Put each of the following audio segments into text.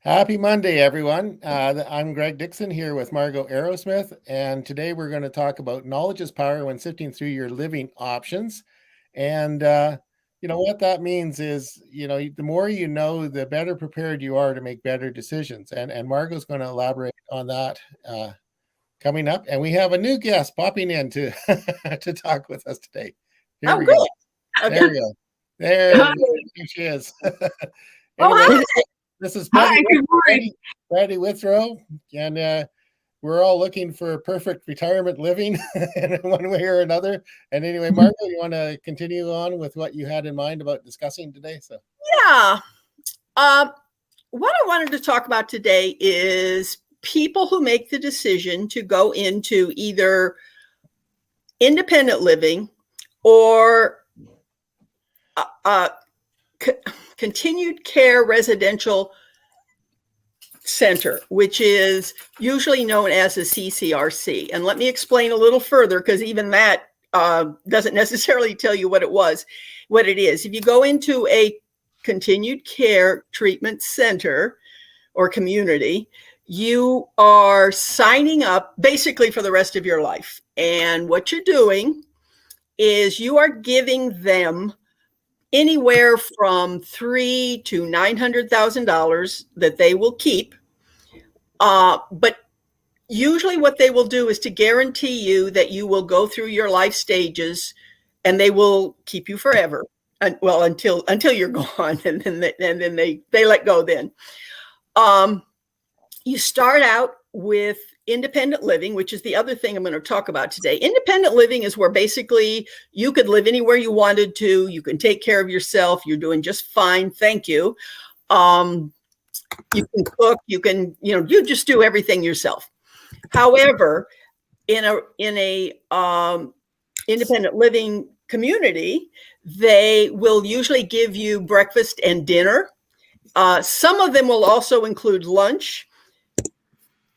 Happy Monday, everyone. I'm Greg Dixon here with Margot Aerosmith, and today we're going to talk about knowledge is power when sifting through your living options. And what that means is, the more you know, the better prepared you are to make better decisions. And Margot's going to elaborate on that coming up. And we have a new guest popping in to to talk with us today. Here Oh, we good. go. Okay. There we go. There she is. Anyway, Hi. this is Hi, good morning. Patty Withrow, and we're all looking for perfect retirement living in one way or another. And anyway, Margo, you want to continue on with what you had in mind about discussing today? So Yeah. What I wanted to talk about today is people who make the decision to go into either independent living or continued care residential center, which is usually known as a CCRC. And let me explain a little further, because even that doesn't necessarily tell you what it is. If you go into a continued care treatment center or community, you are signing up basically for the rest of your life. And what you're doing is you are giving them anywhere from $300,000 to $900,000 that they will keep. But usually what they will do is to guarantee you that you will go through your life stages and they will keep you forever. Well, until you're gone, and then they let go then. You start out with independent living, which is the other thing I'm going to talk about today. Independent living is where basically you could live anywhere you wanted to. You can take care of yourself. You're doing just fine. Thank you. You can cook. You can, you just do everything yourself. However, in a independent living community, they will usually give you breakfast and dinner. Some of them will also include lunch,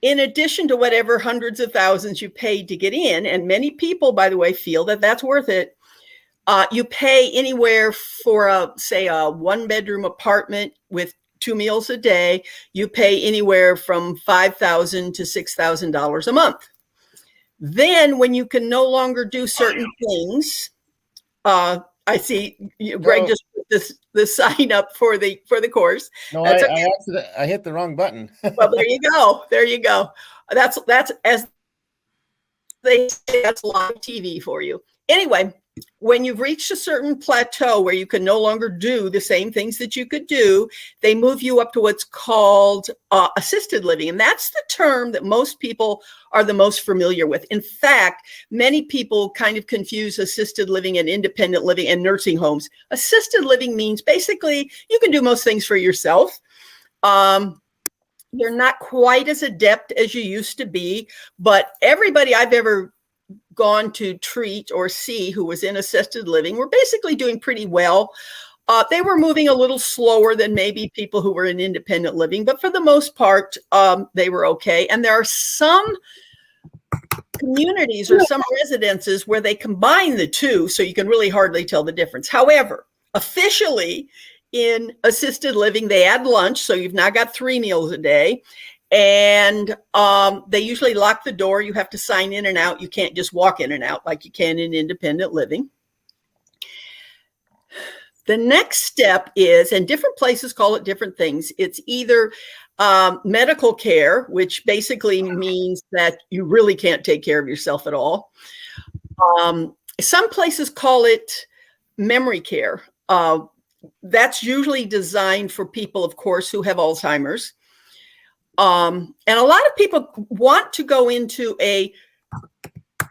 in addition to whatever hundreds of thousands you paid to get in. And many people, by the way, feel that that's worth it. You pay anywhere for say a one-bedroom apartment with 2 meals a day. You pay anywhere from $5,000 to $6,000 a month. Then when you can no longer do certain things, I see Greg just put the sign up for the course. No, I hit the wrong button. Well, there you go. There you go. That's as they say, that's live TV for you. Anyway, when you've reached a certain plateau where you can no longer do the same things that you could do, they move you up to what's called assisted living. And that's the term that most people are the most familiar with. In fact, many people kind of confuse assisted living and independent living and nursing homes. Assisted living means basically you can do most things for yourself. You're not quite as adept as you used to be, but everybody I've ever gone to treat or see who was in assisted living were basically doing pretty well. They were moving a little slower than maybe people who were in independent living, but for the most part, they were okay. And there are some communities or some residences where they combine the two, so you can really hardly tell the difference. However, officially in assisted living, they add lunch, so you've now got 3 meals a day. And they usually lock the door. You have to sign in and out. You can't just walk in and out like you can in independent living. The next step is, and different places call it different things, it's either medical care, which basically means that you really can't take care of yourself at all. Some places call it memory care. That's usually designed for people, of course, who have Alzheimer's. And a lot of people want to go into a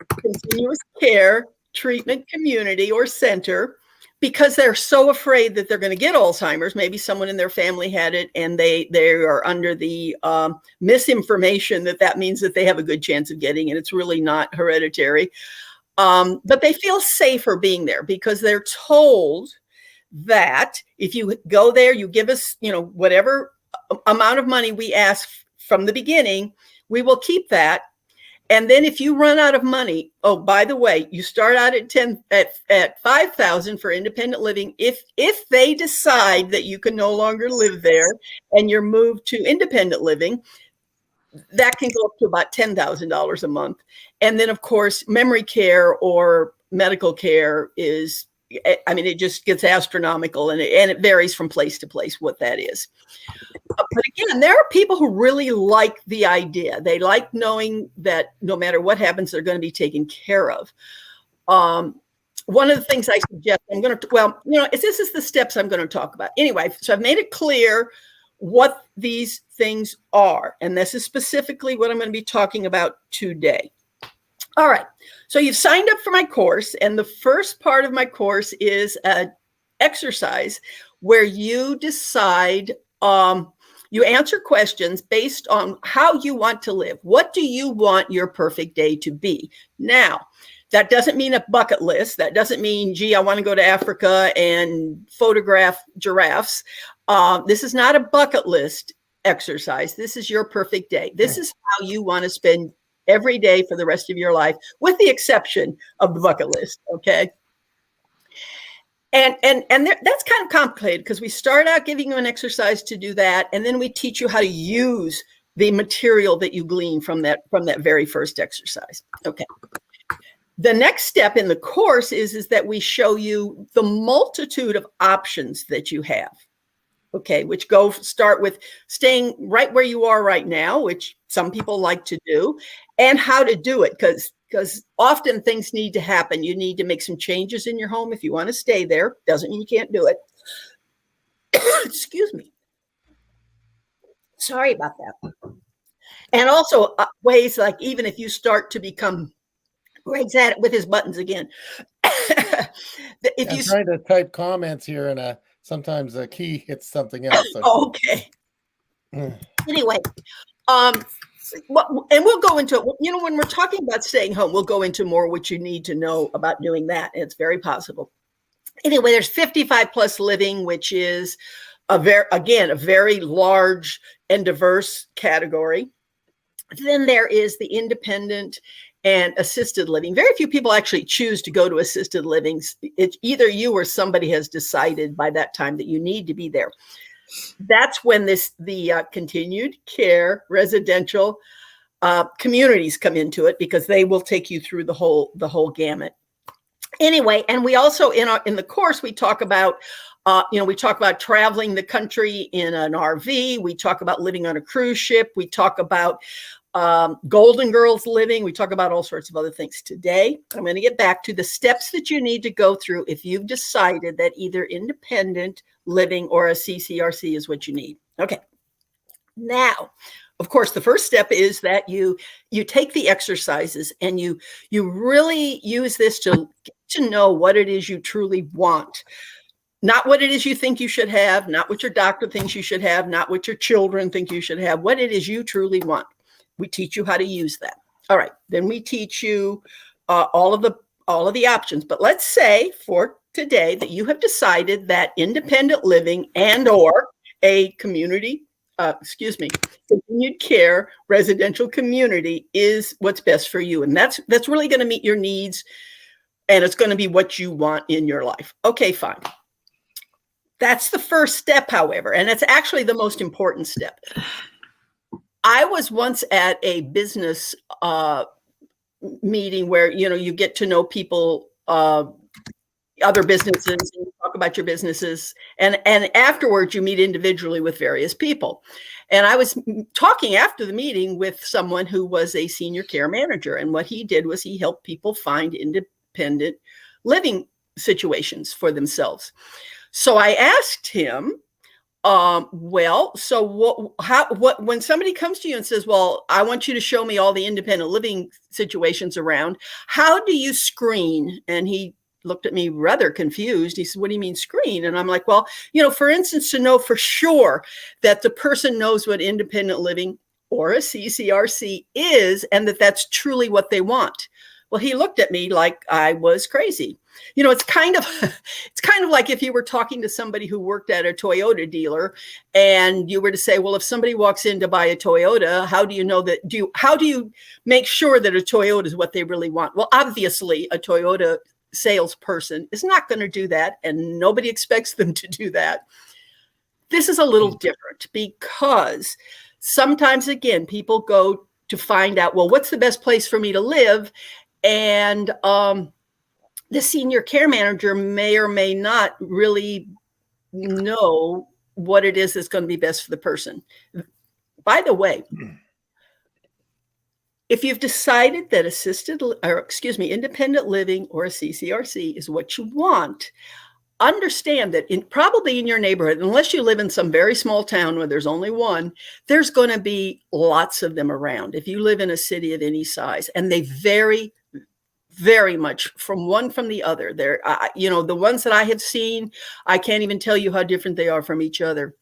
continuous care treatment community or center because they're so afraid that they're going to get Alzheimer's. Maybe someone in their family had it and they are under the misinformation that means that they have a good chance of getting it. It's really not hereditary. But they feel safer being there because they're told that if you go there, you give us, whatever amount of money we ask from the beginning, we will keep that. And then if you run out of money, oh, by the way, you start out at 5,000 for independent living. If they decide that you can no longer live there and you're moved to independent living, that can go up to about $10,000 a month. And then, of course, memory care or medical care is, I mean, it just gets astronomical, and it varies from place to place what that is. But again, there are people who really like the idea. They like knowing that no matter what happens, they're going to be taken care of. One of the things I suggest, this is the steps I'm going to talk about. Anyway, so I've made it clear what these things are. And this is specifically what I'm going to be talking about today. All right. So you've signed up for my course. And the first part of my course is an exercise where you decide, you answer questions based on how you want to live. What do you want your perfect day to be? Now, that doesn't mean a bucket list. That doesn't mean, gee, I want to go to Africa and photograph giraffes. This is not a bucket list exercise. This is your perfect day. This is how you want to spend every day for the rest of your life, with the exception of the bucket list. Okay. And that's kind of complicated because we start out giving you an exercise to do that, and then we teach you how to use the material that you glean from that very first exercise. Okay. The next step in the course is that we show you the multitude of options that you have. Okay, which start with staying right where you are right now, which some people like to do, and how to do it, because often things need to happen. You need to make some changes in your home if you want to stay there. Doesn't mean you can't do it. Excuse me. Sorry about that. And also ways like, even if you start to become, Greg's at it with his buttons again. If I'm trying to type comments here, and sometimes the key hits something else. So. Okay. Anyway, and we'll go into it. When we're talking about staying home, we'll go into more what you need to know about doing that. It's very possible. Anyway, there's 55 plus living, which is a very large and diverse category. Then there is the independent and assisted living. Very few people actually choose to go to assisted living. It's either you or somebody has decided by that time that you need to be there. That's when the continued care residential communities come into it, because they will take you through the whole gamut. Anyway, and we also in the course we talk about traveling the country in an RV. We talk about living on a cruise ship. We talk about Golden Girls living. We talk about all sorts of other things. Today, I'm going to get back to the steps that you need to go through if you've decided that either independent living or a CCRC is what you need. Okay. Now, of course, the first step is that you take the exercises and you really use this to get to know what it is you truly want. Not what it is you think you should have, not what your doctor thinks you should have, not what your children think you should have, what it is you truly want. We teach you how to use that. All right. Then we teach you all of the options. But let's say for today that you have decided that independent living and or a continued care residential community is what's best for you. And that's really going to meet your needs, and it's going to be what you want in your life. Okay, fine. That's the first step, however, and it's actually the most important step. I was once at a business meeting where, you get to know people, other businesses, and you talk about your businesses. And afterwards, you meet individually with various people. And I was talking after the meeting with someone who was a senior care manager. And what he did was he helped people find independent living situations for themselves. So I asked him, when somebody comes to you and says, well, I want you to show me all the independent living situations around, how do you screen? And he looked at me rather confused. He said, what do you mean screen? And I'm like, well, for instance, to know for sure that the person knows what independent living or a CCRC is, and that that's truly what they want. Well, he looked at me like I was crazy. It's kind of it's kind of like if you were talking to somebody who worked at a Toyota dealer and you were to say, well, if somebody walks in to buy a Toyota, how do you know that how do you make sure that a Toyota is what they really want? Well, obviously a Toyota salesperson is not going to do that, and nobody expects them to do that. This is a little different because sometimes, again, people go to find out, well, what's the best place for me to live? And the senior care manager may or may not really know what it is that's going to be best for the person. By the way, if you've decided that independent living or a CCRC is what you want, understand that probably in your neighborhood, unless you live in some very small town where there's only one, there's going to be lots of them around. If you live in a city of any size, and they vary very much from the other. They're, the ones that I have seen, I can't even tell you how different they are from each other.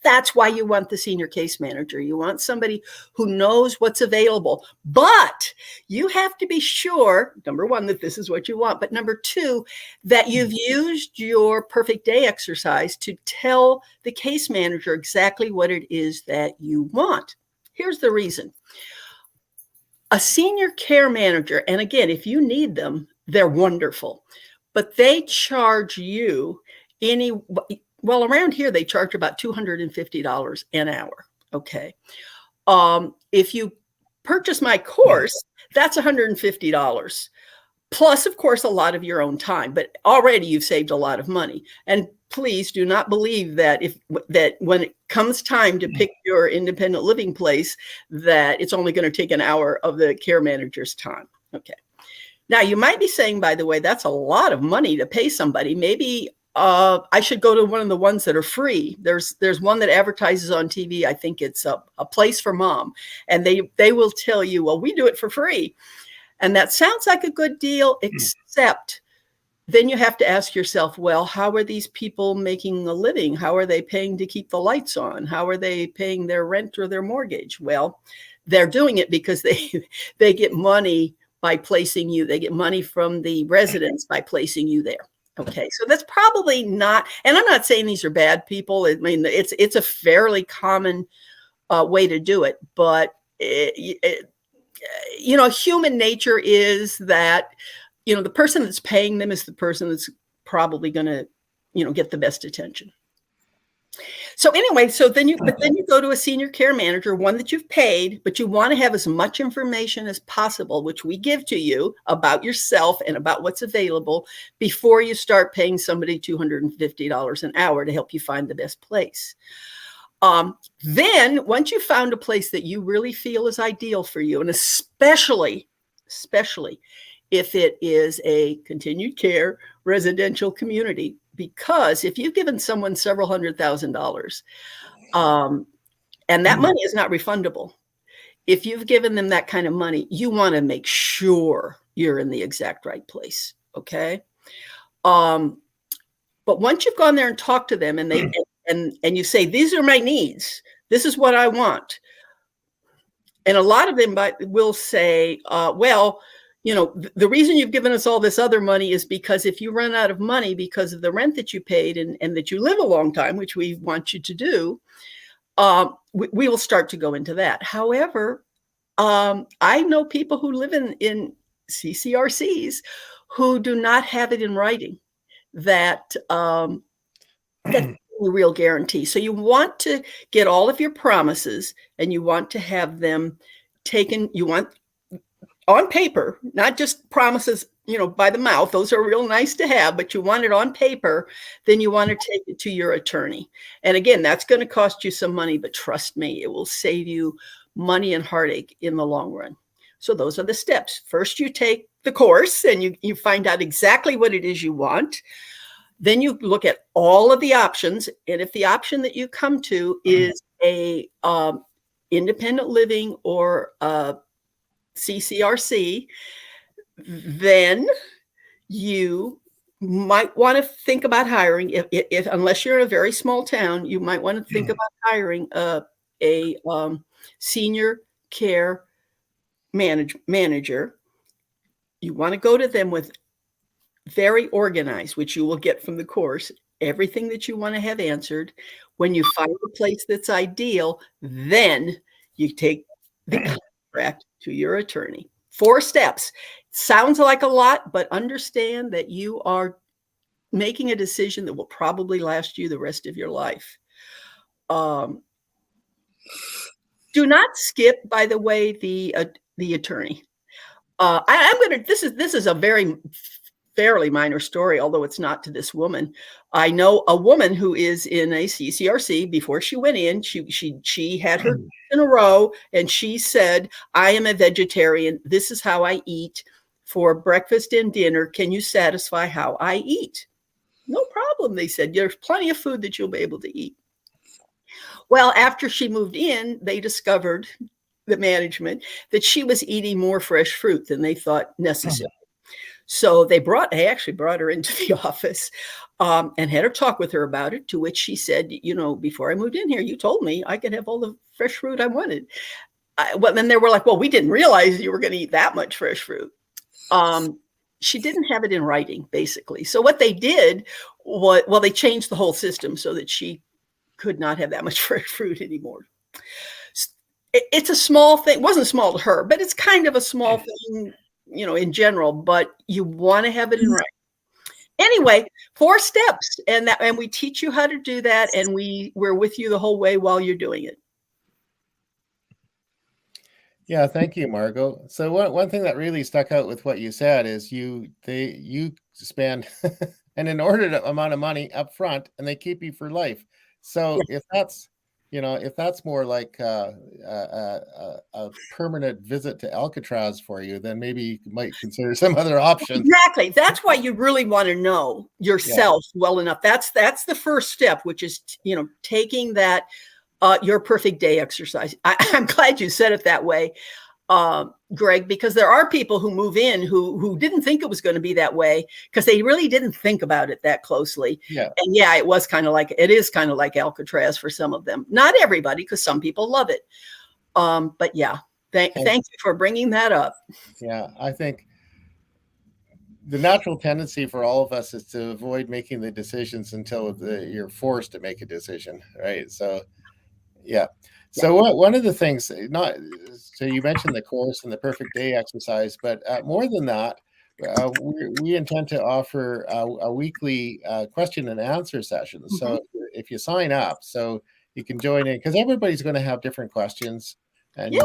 That's why you want the senior case manager. You want somebody who knows what's available, but you have to be sure, number one, that this is what you want, but number two, that you've used your perfect day exercise to tell the case manager exactly what it is that you want. Here's the reason. A senior care manager, and again, if you need them, they're wonderful, but they charge you well, around here, they charge about $250 an hour. Okay. If you purchase my course, that's $150. Plus, of course, a lot of your own time, but already you've saved a lot of money. And please do not believe that when it comes time to pick your independent living place, that it's only going to take an hour of the care manager's time. Okay. Now, you might be saying, by the way, that's a lot of money to pay somebody. Maybe I should go to one of the ones that are free. There's one that advertises on TV. I think it's a place for mom. And they will tell you, well, we do it for free. And that sounds like a good deal, except then you have to ask yourself, well, how are these people making a living? How are they paying to keep the lights on? How are they paying their rent or their mortgage? Well, they're doing it because they get money by placing you. They get money from the residents by placing you there. Okay, so that's probably not, and I'm not saying these are bad people. I mean, it's a fairly common way to do it, but human nature is that, the person that's paying them is the person that's probably going to, get the best attention. So anyway, then you go to a senior care manager, one that you've paid, but you want to have as much information as possible, which we give to you about yourself and about what's available before you start paying somebody $250 an hour to help you find the best place. Then once you've found a place that you really feel is ideal for you, and especially if it is a continued care residential community, because if you've given someone several $100,000, and that money is not refundable, if you've given them that kind of money, you want to make sure you're in the exact right place. Okay. But once you've gone there and talked to them and and you say, these are my needs, this is what I want. And a lot of them will say, well, the reason you've given us all this other money is because if you run out of money because of the rent that you paid and that you live a long time, which we want you to do, we will start to go into that. However, I know people who live in CCRCs who do not have it in writing that that's a real guarantee. So you want to get all of your promises and you want to have them taken. You want on paper, not just promises, by the mouth. Those are real nice to have, but you want it on paper. Then you want to take it to your attorney. And again, that's going to cost you some money, but trust me, it will save you money and heartache in the long run. So those are the steps. First, you take the course and you find out exactly what it is you want. Then you look at all of the options. And if the option that you come to is a independent living or CCRC, then you might want to think about hiring, if unless you're in a very small town, you might want to think about hiring a senior care manager You want to go to them with very organized, which you will get from the course, everything that you want to have answered. When you find a place that's ideal, then you take the contract to your attorney. 4 steps. Sounds like a lot, but understand that you are making a decision that will probably last you the rest of your life. Do not skip, by the way, the attorney. I'm going to. This is a very fairly minor story, although it's not to this woman. I know a woman who is in a CCRC. Before she went in, she had her in a row, and she said, "I am a vegetarian. This is how I eat for breakfast and dinner. Can you satisfy how I eat?" No problem, they said. There's plenty of food that you'll be able to eat. Well, after she moved in, they discovered, the management, that she was eating more fresh fruit than they thought necessary. So they actually brought her into the office and had her talk with her about it, to which she said, before I moved in here, you told me I could have all the fresh fruit I wanted. Well, then they were like, well, we didn't realize you were going to eat that much fresh fruit. She didn't have it in writing, basically. So what they did was, well, they changed the whole system so that she could not have that much fresh fruit anymore. It's a small thing. It wasn't small to her, but it's kind of a small thing, in general, but you want to have it in writing. Anyway, 4 steps, and we teach you how to do that, and we're with you the whole way while you're doing it. Yeah, thank you, Margot. So one thing that really stuck out with what you said is you spend an inordinate amount of money up front, and they keep you for life. So if that's more like a permanent visit to Alcatraz for you, then maybe you might consider some other options. Exactly. That's why you really want to know yourself well enough. That's the first step, which is, taking that your perfect day exercise. I'm glad you said it that way, Greg, because there are people who move in who didn't think it was going to be that way because they really didn't think about it that closely. Yeah. And yeah, it is kind of like Alcatraz for some of them. Not everybody, because some people love it. But yeah, thank you for bringing that up. Yeah, I think the natural tendency for all of us is to avoid making the decisions until you're forced to make a decision, right? So yeah. So one of the things, so you mentioned the course and the perfect day exercise, but more than that, we intend to offer a weekly question and answer session. Mm-hmm. So if you sign up, so you can join in, because everybody's going to have different questions, and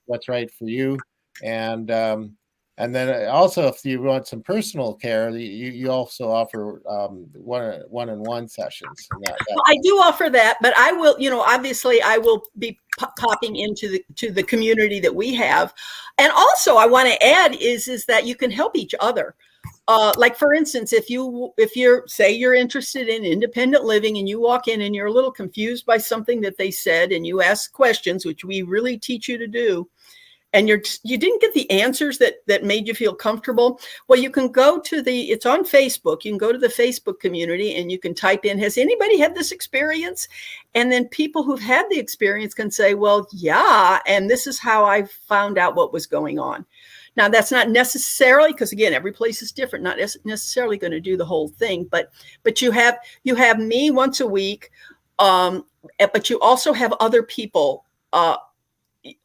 what's right for you. And then also, if you want some personal care, you also offer one-on-one sessions. I do offer that, but I will, obviously, I will be popping into the community that we have, and also I want to add is that you can help each other. Like for instance, if you're say you're interested in independent living and you walk in and you're a little confused by something that they said, and you ask questions, which we really teach you to do, and you didn't get the answers that made you feel comfortable, well, you can go to it's on Facebook. You can go to the Facebook community and you can type in, has anybody had this experience? And then people who've had the experience can say, well, yeah, and this is how I found out what was going on. Now, that's not necessarily, because again, every place is different, not necessarily going to do the whole thing, but you have me once a week, but you also have other people,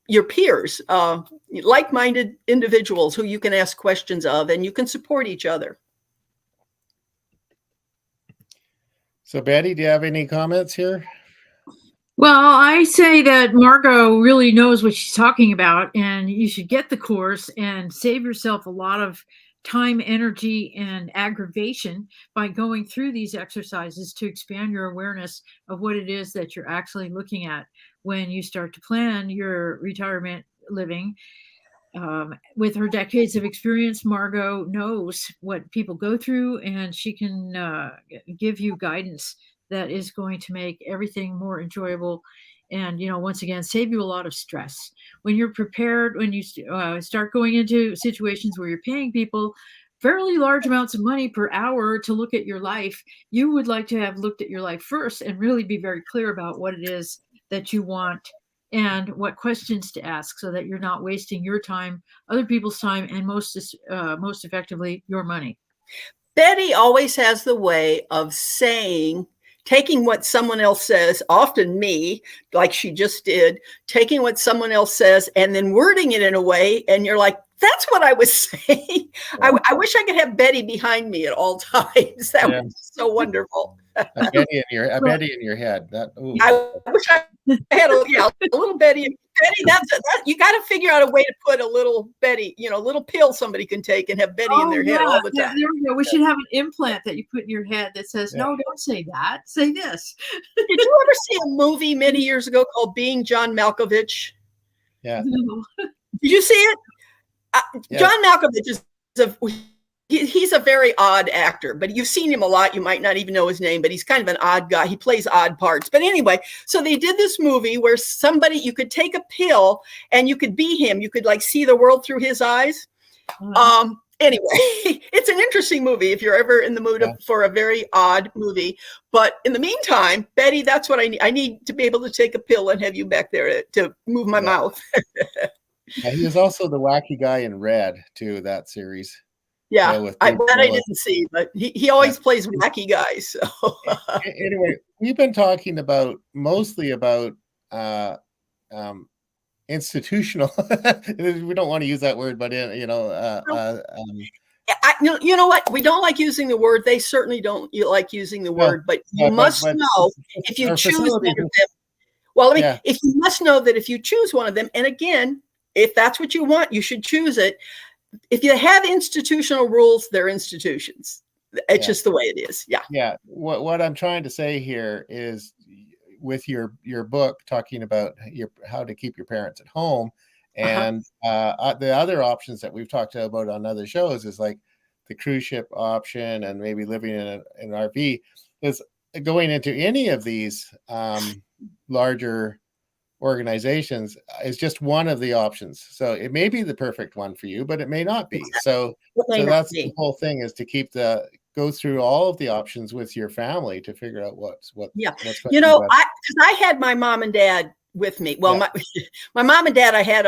your peers, like-minded individuals who you can ask questions of, and you can support each other. So Betty, do you have any comments here? Well, I say that Margot really knows what she's talking about, and you should get the course and save yourself a lot of time, energy, and aggravation by going through these exercises to expand your awareness of what it is that you're actually looking at when you start to plan your retirement living. With her decades of experience, Margot knows what people go through, and she can give you guidance that is going to make everything more enjoyable and, once again, save you a lot of stress. When you're prepared, when you start going into situations where you're paying people fairly large amounts of money per hour to look at your life, you would like to have looked at your life first and really be very clear about what it is that you want and what questions to ask so that you're not wasting your time, other people's time, and most effectively, your money. Betty always has the way of taking what someone else says, often me, like she just did, taking what someone else says and then wording it in a way, and you're like, that's what I was saying. I wish I could have Betty behind me at all times. That Yeah. was so wonderful. A Betty in your head. That, ooh. I wish I had a little Betty. Betty, you got to figure out a way to put a little Betty, little pill somebody can take and have Betty in their head all the time. There we go. We should have an implant that you put in your head that says, no, don't say that. Say this. Did you ever see a movie many years ago called Being John Malkovich? Yeah. No. Did you see it? John Malkovich he's a very odd actor, but you've seen him a lot. You might not even know his name, but he's kind of an odd guy. He plays odd parts. But anyway, so they did this movie where you could take a pill and you could be him. You could like see the world through his eyes. Anyway, it's an interesting movie if you're ever in the mood for a very odd movie. But in the meantime, Betty, that's what I need. I need to be able to take a pill and have you back there to move my mouth. He was also the wacky guy in Red too, that series. Yeah, I didn't see, but he always plays wacky guys. So. Anyway, we've been talking mostly about institutional. We don't want to use that word, but you know what? We don't like using the word. They certainly don't like using the word, but you must know if you choose one of them. Well, if you must know that if you choose one of them, and again, if that's what you want, you should choose it. If you have institutional rules, they're institutions. It's just the way it is. Yeah. Yeah. What I'm trying to say here is, with your book talking about how to keep your parents at home, and the other options that we've talked about on other shows is like the cruise ship option and maybe living in an RV. Is going into any of these larger organizations is just one of the options. So it may be the perfect one for you, but it may not be. So that's the whole thing, is to go through all of the options with your family to figure out what's because I had my mom and dad with me. Well, my mom and dad, I had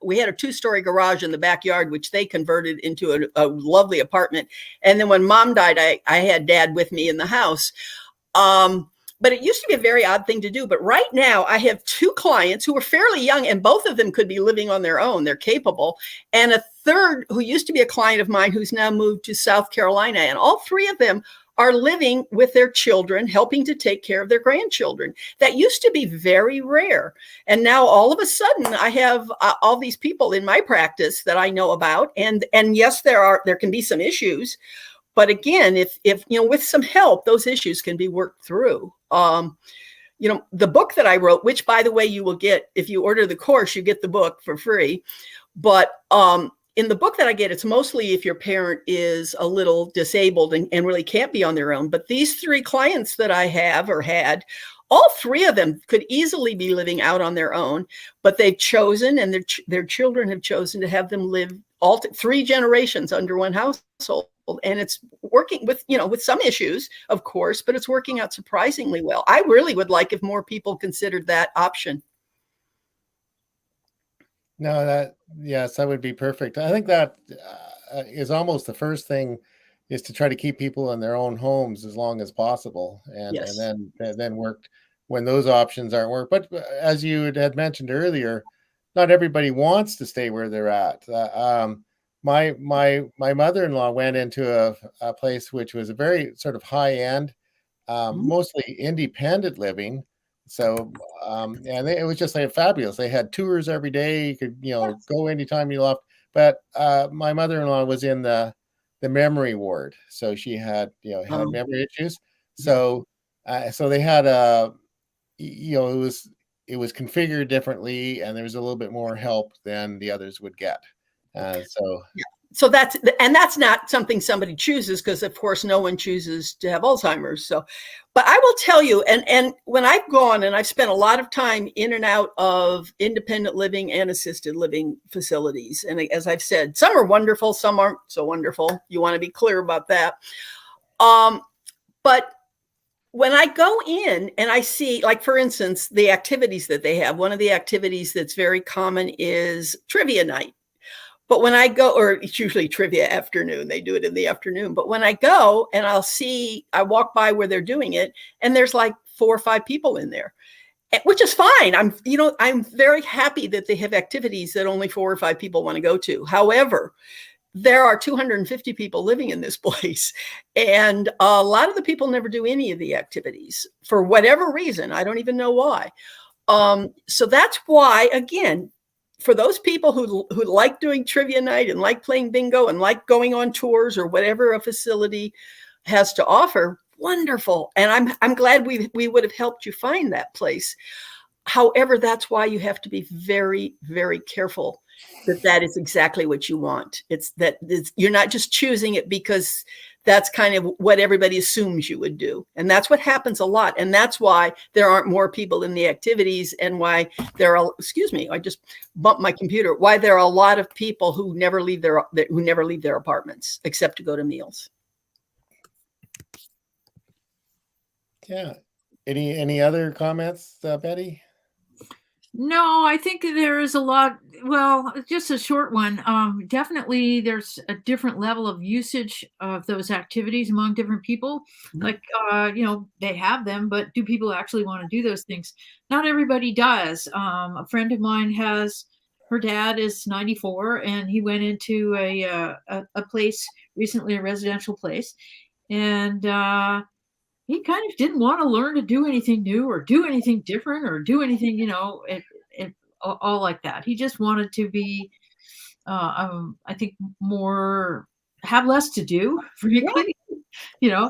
we had a 2-story garage in the backyard, which they converted into a lovely apartment. And then when mom died, I had dad with me in the house. But it used to be a very odd thing to do. But right now I have 2 clients who are fairly young, and both of them could be living on their own. They're capable. And a third who used to be a client of mine who's now moved to South Carolina. And all 3 of them are living with their children, helping to take care of their grandchildren. That used to be very rare. And now all of a sudden I have all these people in my practice that I know about. And yes, there can be some issues. But again, if with some help, those issues can be worked through. The book that I wrote, which by the way, you will get if you order the course, you get the book for free. But in the book that I get, it's mostly if your parent is a little disabled and really can't be on their own. But these 3 clients that I have or had, all 3 of them could easily be living out on their own, but they've chosen, and their children have chosen to have them live 3 generations under one household. And it's working with some issues, of course, but it's working out surprisingly well. I really would like if more people considered that option. No, that would be perfect. I think that is almost the first thing, is to try to keep people in their own homes as long as possible, and then work when those options aren't work. But as you had mentioned earlier, not everybody wants to stay where they're at. My mother-in-law went into a place which was a very sort of high-end, mostly independent living. So, and it was just like fabulous. They had tours every day. You could, go anytime you left. But my mother-in-law was in the memory ward, so she had memory issues. So, so they had it was configured differently, and there was a little bit more help than the others would get. So that's not something somebody chooses, because of course no one chooses to have Alzheimer's. So, but I will tell you, and when I've gone and I've spent a lot of time in and out of independent living and assisted living facilities, and as I've said, some are wonderful, some aren't so wonderful. You want to be clear about that. But when I go in and I see, like, for instance, the activities that they have, one of the activities that's very common is trivia night. But when I go, or it's usually trivia afternoon, they do it in the afternoon. But when I go and I walk by where they're doing it, and there's like 4 or 5 people in there, which is fine. I'm very happy that they have activities that only 4 or 5 people want to go to. However, there are 250 people living in this place, and a lot of the people never do any of the activities for whatever reason. I don't even know why. So that's why, again, for those people who like doing trivia night and like playing bingo and like going on tours or whatever a facility has to offer, wonderful. And I'm glad we would have helped you find that place. However, that's why you have to be very, very careful that is exactly what you want. You're not just choosing it because that's kind of what everybody assumes you would do. And that's what happens a lot. And that's why there aren't more people in the activities, and why there are, excuse me, I just bumped my computer, why there are a lot of people who never leave their apartments except to go to meals. Yeah. Any other comments, Betty? No, I think there is a lot. Well, just a short one. Definitely, there's a different level of usage of those activities among different people. Like, they have them, but do people actually want to do those things? Not everybody does. A friend of mine her dad is 94, and he went into a place recently, a residential place, and he kind of didn't want to learn to do anything new or do anything different or do anything, all like that. He just wanted to be, I think, have less to do, frankly, Yeah.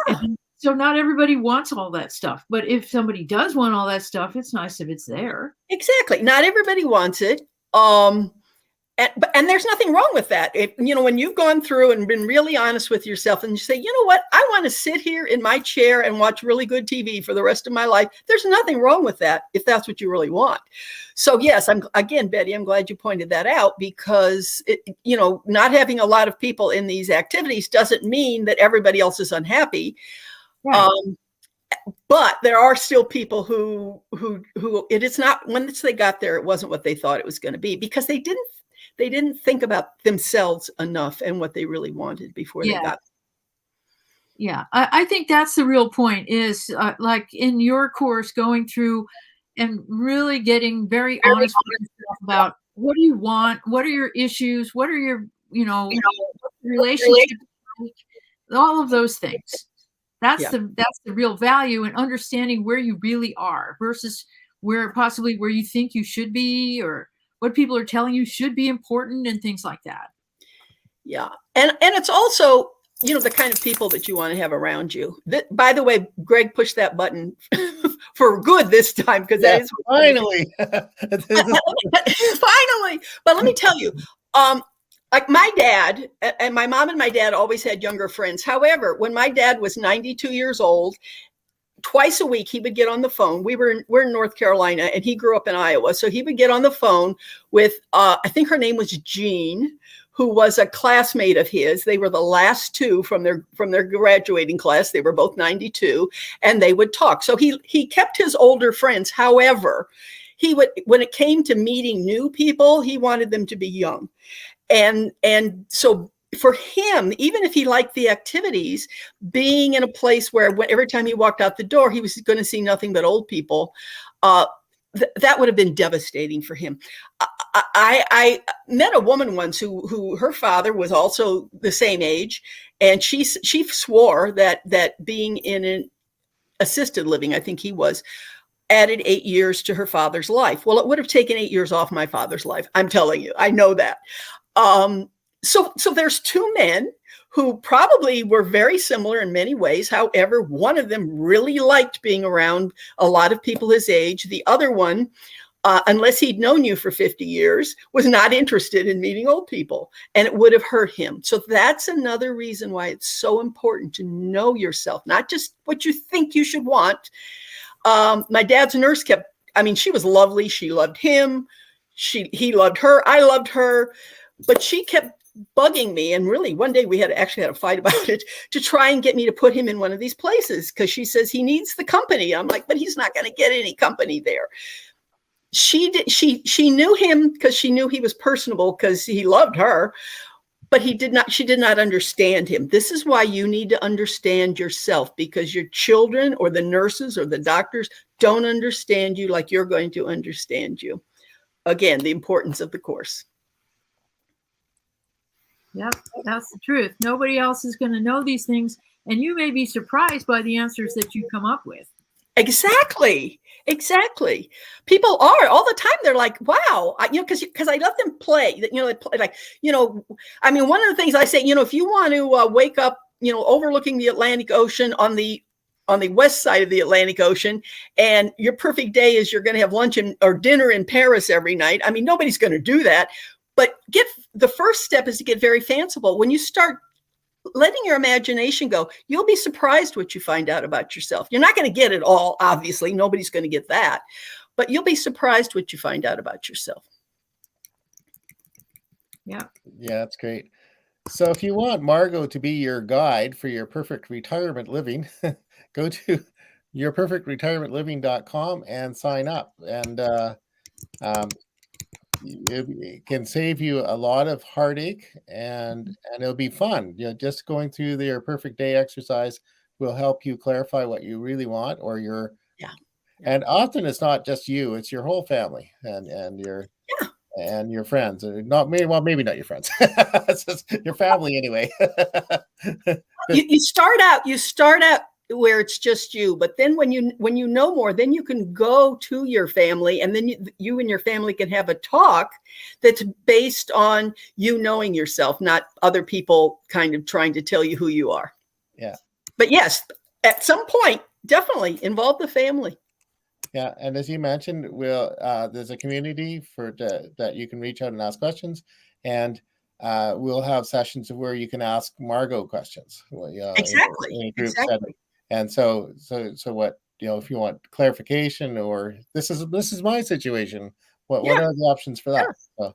And so not everybody wants all that stuff. But if somebody does want all that stuff, it's nice if it's there. Exactly. Not everybody wants it. And there's nothing wrong with that. When you've gone through and been really honest with yourself and you say, you know what, I want to sit here in my chair and watch really good TV for the rest of my life. There's nothing wrong with that if that's what you really want. So yes, Betty, I'm glad you pointed that out, because not having a lot of people in these activities doesn't mean that everybody else is unhappy. Right. But there are still people who it is not, once they got there, it wasn't what they thought it was going to be, because they didn't think about themselves enough and what they really wanted before they got there. Yeah, I think that's the real point, is like in your course, going through and really getting very honest with yourself about what do you want, what are your issues, what are your, relationships, all of those things. That's the real value in understanding where you really are versus where you think you should be, or what people are telling you should be important, and things like that. Yeah. And it's also, the kind of people that you want to have around you. By the way, Greg pushed that button for good this time, because that is finally. Finally. But let me tell you, like my dad and my mom and my dad always had younger friends. However, when my dad was 92 years old, twice a week he would get on the phone. We're in North Carolina, and he grew up in Iowa. So he would get on the phone with, I think her name was Jean, who was a classmate of his. They were the last two from their graduating class. They were both 92, and they would talk. So he kept his older friends. However, when it came to meeting new people, he wanted them to be young. And so for him, even if he liked the activities, being in a place where every time he walked out the door, he was going to see nothing but old people, that would have been devastating for him. I met a woman once who her father was also the same age, and she swore that being in an assisted living, I think he was, added 8 years to her father's life. Well, it would have taken 8 years off my father's life. I'm telling you, I know that. So there's two men who probably were very similar in many ways. However, one of them really liked being around a lot of people his age. The other one, unless he'd known you for 50 years, was not interested in meeting old people, and it would have hurt him. So that's another reason why it's so important to know yourself, not just what you think you should want. My dad's nurse she was lovely. She loved him. He loved her. I loved her. But she kept bugging me. And really, one day we actually had a fight about it to try and get me to put him in one of these places because she says he needs the company. I'm like, but he's not going to get any company there. She knew him because she knew he was personable because he loved her, but she did not understand him. This is why you need to understand yourself, because your children or the nurses or the doctors don't understand you like you're going to understand you. Again, the importance of the course. Yep, that's the truth. Nobody else is going to know these things, and you may be surprised by the answers that you come up with. Exactly. People are all the time. They're like, wow, because I let them play, I mean, one of the things I say, if you want to wake up, overlooking the Atlantic Ocean on the west side of the Atlantic Ocean, and your perfect day is you're going to have lunch or dinner in Paris every night. I mean, nobody's going to do that, but the first step is to get very fanciful. When you start letting your imagination go, you'll be surprised what you find out about yourself. You're not going to get it all, obviously. Nobody's going to get that, but you'll be surprised what you find out about yourself. Yeah, that's great. So if you want Margot to be your guide for your perfect retirement living, go to yourperfectretirementliving.com and sign up. And it can save you a lot of heartache, and it'll be fun. Just going through their perfect day exercise will help you clarify what you really want, or and often it's not just you, it's your whole family and your friends, or maybe not your friends. It's just your family anyway. you start out where it's just you, but then when you know more, then you can go to your family, and then you and your family can have a talk that's based on you knowing yourself, not other people kind of trying to tell you who you are. Yeah. But yes, at some point, definitely involve the family. Yeah, and as you mentioned, there's a community that you can reach out and ask questions, and we'll have sessions where you can ask Margot questions. Exactly. In a group setting. And so what, if you want clarification, or this is my situation, what are the options for that? So,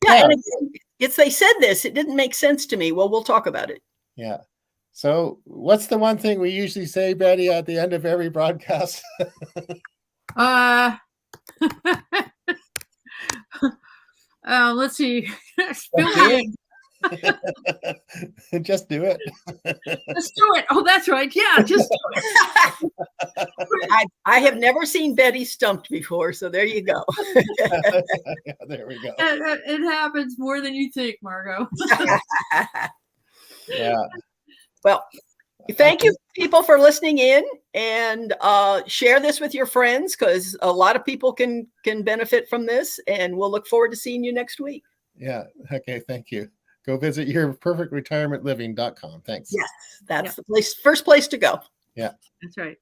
and again, they said this, it didn't make sense to me. Well, we'll talk about it. Yeah. So what's the one thing we usually say, Betty, at the end of every broadcast? Let's see. Spill the Just do it. Just do it. Oh, that's right. Yeah, just do it. I have never seen Betty stumped before, so there you go. There we go. It happens more than you think, Margot. Yeah. Well, thank you, people, for listening in, and share this with your friends, because a lot of people can benefit from this, and we'll look forward to seeing you next week. Yeah. Okay. Thank you. Go visit yourperfectretirementliving.com. Thanks. Yes, that's the first place to go. Yeah. That's right.